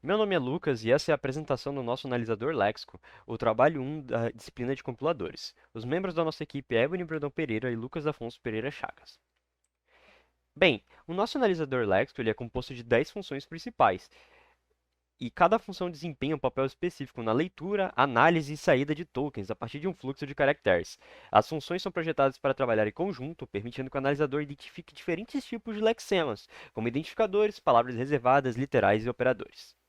Meu nome é Lucas e essa é a apresentação do nosso analisador léxico, o trabalho 1 da disciplina de compiladores. Os membros da nossa equipe é Ebony Brandão Pereira e Lucas Afonso Pereira Chagas. Bem, o nosso analisador léxico ele é composto de 10 funções principais, e cada função desempenha um papel específico na leitura, análise e saída de tokens a partir de um fluxo de caracteres. As funções são projetadas para trabalhar em conjunto, permitindo que o analisador identifique diferentes tipos de lexemas, como identificadores, palavras reservadas, literais e operadores.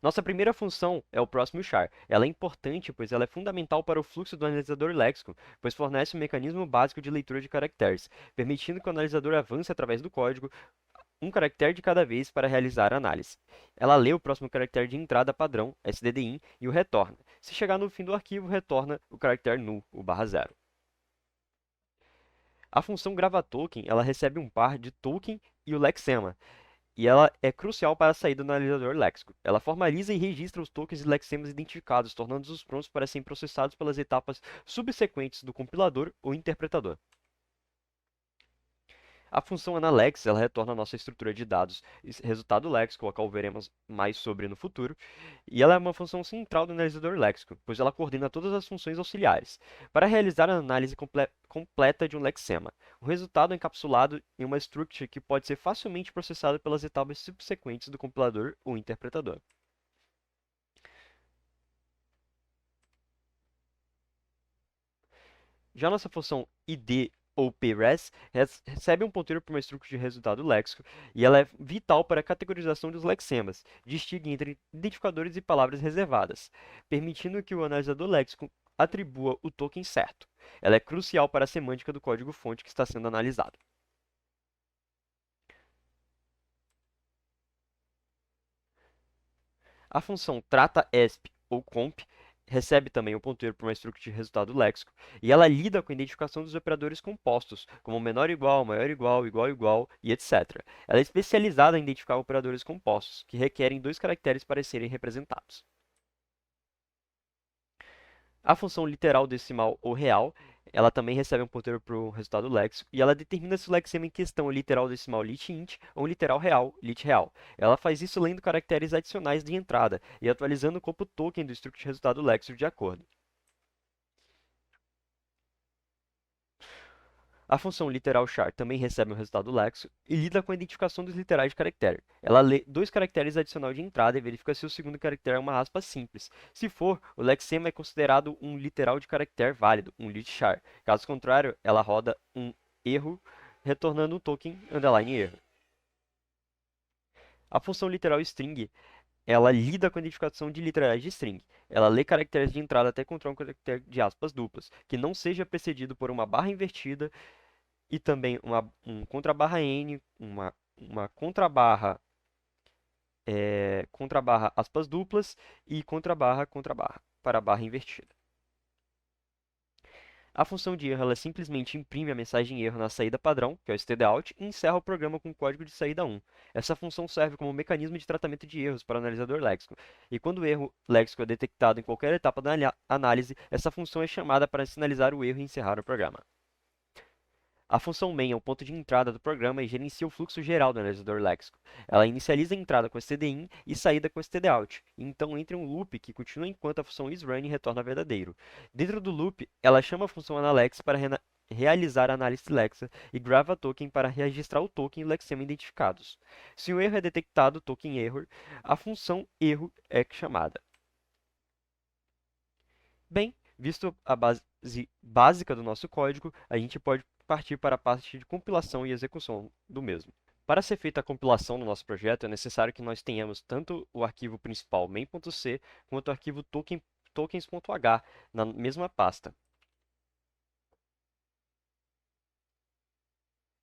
Nossa primeira função é o próximo char. Ela é importante, pois ela é fundamental para o fluxo do analisador léxico, pois fornece um mecanismo básico de leitura de caracteres, permitindo que o analisador avance através do código um caractere de cada vez para realizar a análise. Ela lê o próximo caractere de entrada padrão, stdin, e o retorna. Se chegar no fim do arquivo, retorna o caractere null, o barra zero. A função gravaToken, ela recebe um par de token e o lexema, e ela é crucial para a saída do analisador léxico. Ela formaliza e registra os tokens e lexemas identificados, tornando-os prontos para serem processados pelas etapas subsequentes do compilador ou interpretador. A função AnaLex, ela retorna a nossa estrutura de dados, resultado léxico, a qual veremos mais sobre no futuro, e ela é uma função central do analisador léxico, pois ela coordena todas as funções auxiliares, para realizar a análise completa de um lexema. O resultado é encapsulado em uma struct que pode ser facilmente processada pelas etapas subsequentes do compilador ou interpretador. Já nossa função id ou pres recebe um ponteiro para uma struct de resultado léxico e ela é vital para a categorização dos lexemas, distingue entre identificadores e palavras reservadas, permitindo que o analisador léxico atribua o token certo. Ela é crucial para a semântica do código-fonte que está sendo analisado. A função trata_esp ou comp recebe também o ponteiro para uma struct de resultado léxico, e ela lida com a identificação dos operadores compostos, como menor igual, maior igual, igual igual e etc. Ela é especializada em identificar operadores compostos, que requerem dois caracteres para serem representados. A função literal decimal ou real, ela também recebe um ponteiro para o resultado léxico e ela determina se o lexema em questão é literal decimal litint ou literal real lit real. Ela faz isso lendo caracteres adicionais de entrada e atualizando o corpo token do struct resultado léxico de acordo. A função literal char também recebe um resultado léxico e lida com a identificação dos literais de caractere. Ela lê dois caracteres adicionais de entrada e verifica se o segundo caractere é uma aspa simples. Se for, o lexema é considerado um literal de caractere válido, um lit char. Caso contrário, ela roda um erro, retornando um token underline erro. A função literal string, ela lida com a identificação de literais de string. Ela lê caracteres de entrada até encontrar um caractere de aspas duplas, que não seja precedido por uma barra invertida e também um contrabarra N, uma contrabarra, contrabarra aspas duplas e contrabarra contrabarra para a barra invertida. A função de erro ela simplesmente imprime a mensagem erro na saída padrão, que é o stdout, e encerra o programa com o código de saída 1. Essa função serve como mecanismo de tratamento de erros para o analisador léxico. E quando o erro léxico é detectado em qualquer etapa da análise, essa função é chamada para sinalizar o erro e encerrar o programa. A função main é o ponto de entrada do programa e gerencia o fluxo geral do analisador léxico. Ela inicializa a entrada com stdin e saída com stdout, e então entra um loop que continua enquanto a função isRun retorna verdadeiro. Dentro do loop, ela chama a função analyx para realizar a análise lexa e grava token para registrar o token e o lexema identificados. Se um erro é detectado, token error, a função erro é chamada. Bem, visto a base básica do nosso código, a gente pode partir para a parte de compilação e execução do mesmo. Para ser feita a compilação do nosso projeto, é necessário que nós tenhamos tanto o arquivo principal main.c quanto o arquivo tokens.h na mesma pasta.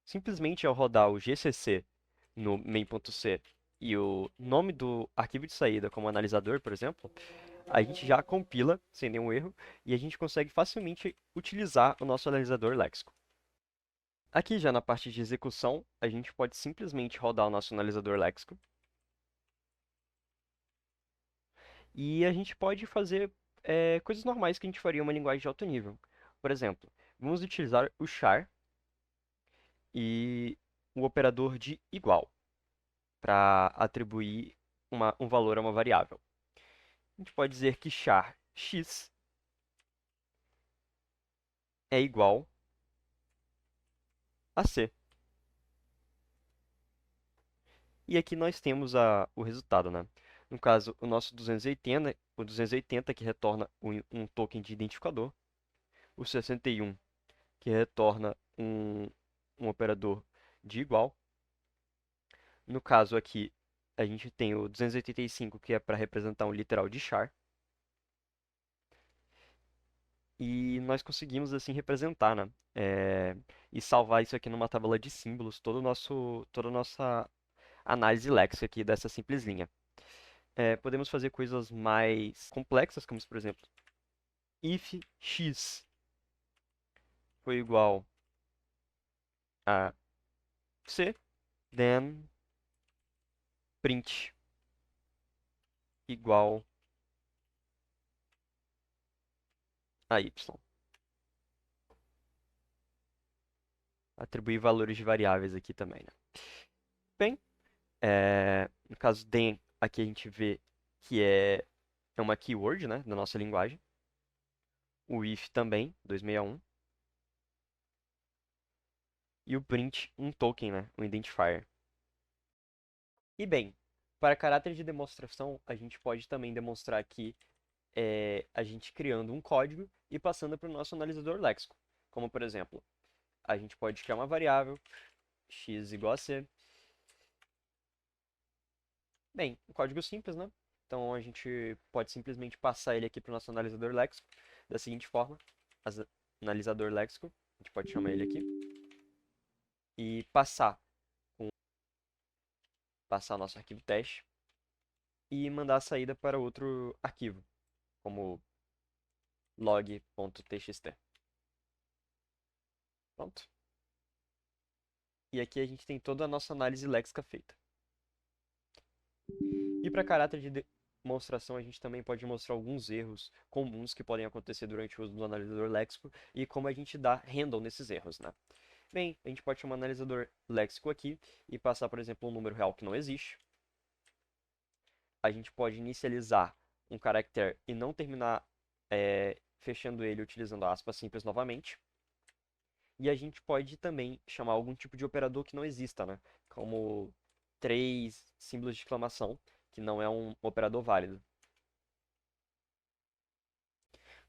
Simplesmente ao rodar o gcc no main.c e o nome do arquivo de saída como analisador, por exemplo, a gente já compila sem nenhum erro e a gente consegue facilmente utilizar o nosso analisador léxico. Aqui já na parte de execução, a gente pode simplesmente rodar o nosso analisador léxico e a gente pode fazer coisas normais que a gente faria em uma linguagem de alto nível. Por exemplo, vamos utilizar o char e o operador de igual para atribuir um valor a uma variável. A gente pode dizer que char x é igual a c. E aqui nós temos o resultado, né? No caso, o nosso 280 que retorna um token de identificador, o 61 que retorna um operador de igual. No caso aqui, a gente tem o 285 que é para representar um literal de char. E nós conseguimos assim representar, né? E salvar isso aqui numa tabela de símbolos, toda a nossa análise léxica aqui dessa simples linha. Podemos fazer coisas mais complexas, como por exemplo, if x foi igual a c, then print igual a y. Atribuir valores de variáveis aqui também, né? Bem, no caso then, aqui a gente vê que é uma keyword, né, da nossa linguagem. O if também, 261. E o print, um token, né, um identifier. E bem, para caráter de demonstração, a gente pode também demonstrar aqui a gente criando um código e passando para o nosso analisador léxico. Como, por exemplo, a gente pode criar uma variável, x igual a c. Bem, um código simples, né? Então a gente pode simplesmente passar ele aqui para o nosso analisador léxico da seguinte forma. Analisador léxico, a gente pode chamar ele aqui. E passar nosso arquivo teste e mandar a saída para outro arquivo, como log.txt. Pronto. E aqui a gente tem toda a nossa análise léxica feita. E para caráter de demonstração, a gente também pode mostrar alguns erros comuns que podem acontecer durante o uso do analisador léxico e como a gente dá handle nesses erros, né? Bem, a gente pode chamar um analisador léxico aqui e passar, por exemplo, um número real que não existe. A gente pode inicializar um caractere e não terminar fechando ele utilizando aspas simples novamente. E a gente pode também chamar algum tipo de operador que não exista, né? Como 3 símbolos de exclamação, que não é um operador válido.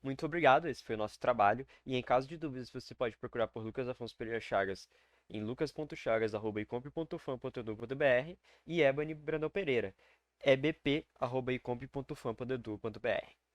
Muito obrigado, esse foi o nosso trabalho. E em caso de dúvidas, você pode procurar por Lucas Afonso Pereira Chagas em lucas.chagas@icomp.fam.edu.br e Ebony Brandão Pereira, ebp@icomp.fam.edu.br.